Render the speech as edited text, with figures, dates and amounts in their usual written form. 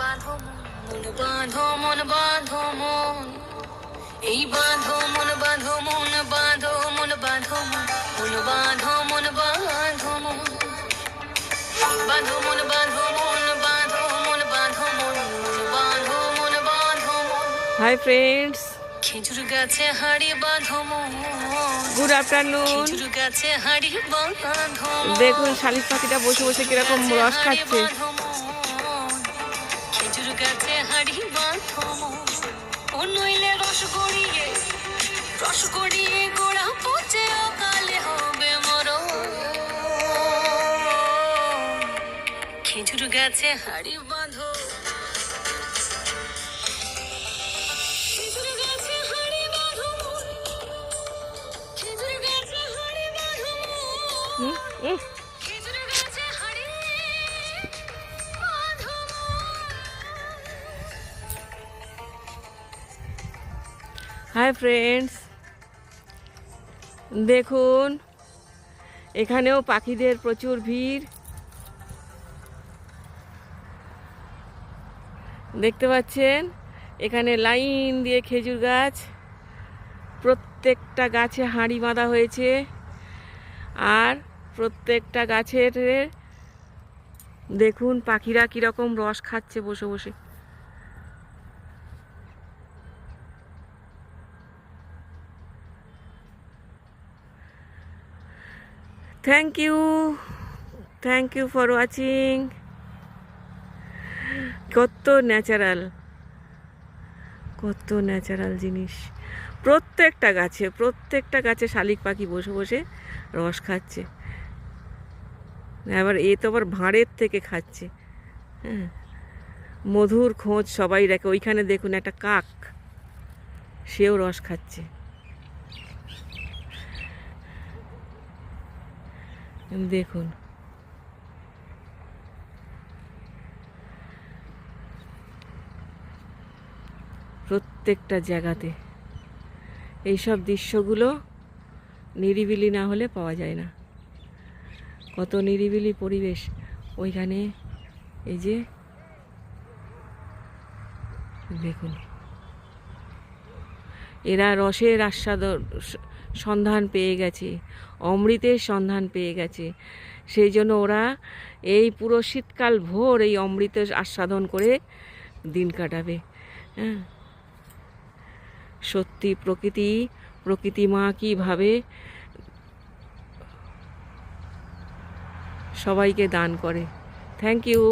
বাঁধো মন বাঁধো মন বাঁধো মন এই বাঁধো মন বাঁধো মন বাঁধো মন বাঁধো মন বাঁধো মন বাঁধো মন বাঁধো মন বাঁধো মন বাঁধো মন বাঁধো মন বাঁধো মন বাঁধো মন। হাই ফ্রেন্ডস, খেজুর গাছে হাড়ি বাঁধো মন। Good afternoon. খেজুর গাছে হাড়ি বাঁধো। দেখুন শালিক পাখিটা বসে বসে কিরকম রস খাচ্ছে। খেজুর গাছে হাড়ি বাঁধো ও নইলে রস গড়িয়ে গোড়া পচে অকালে হবে মরণ। খেজুর গাছে হাড়ি বাঁধো। খেজুর গাছে হাড়ি বাঁধো খেজুর গাছে হাড়ি বাঁধো খেজুর গাছে হাড়ি বাঁধো। হাই ফ্রেন্ডস, দেখুন এখানেও পাখিদের প্রচুর ভিড় দেখতে পাচ্ছেন। এখানে লাইন দিয়ে খেজুর গাছ, প্রত্যেকটা গাছে হাঁড়ি বাঁধা হয়েছে আর প্রত্যেকটা গাছের দেখুন পাখিরা কীরকম রস খাচ্ছে বসে বসে। Thank you for watching. কত ন্যাচারাল জিনিস। প্রত্যেকটা গাছে শালিক পাখি বসে বসে রস খাচ্ছে। আবার এ তো আবার ভাঁড়ের থেকে খাচ্ছে। হ্যাঁ, মধুর খোঁজ সবাই রাখে। ওইখানে দেখুন একটা কাক, সেও রস খাচ্ছে। দেখুন প্রত্যেকটা জায়গাতে এইসব দৃশ্যগুলো নিরিবিলি না হলে পাওয়া যায় না। কত নিরিবিলি পরিবেশ ওইখানে। এই যে দেখুন, এরা রসের সন্ধান পেয়ে গেছে, অমৃতের সন্ধান পেয়ে গেছে। সেই জন্য ওরা এই পুরো শীতকাল ভোর এই অমৃতের আস্বাদন করে দিন কাটাবে। হ্যাঁ, সত্যি প্রকৃতি মা কীভাবে সবাইকে দান করে। Thank you.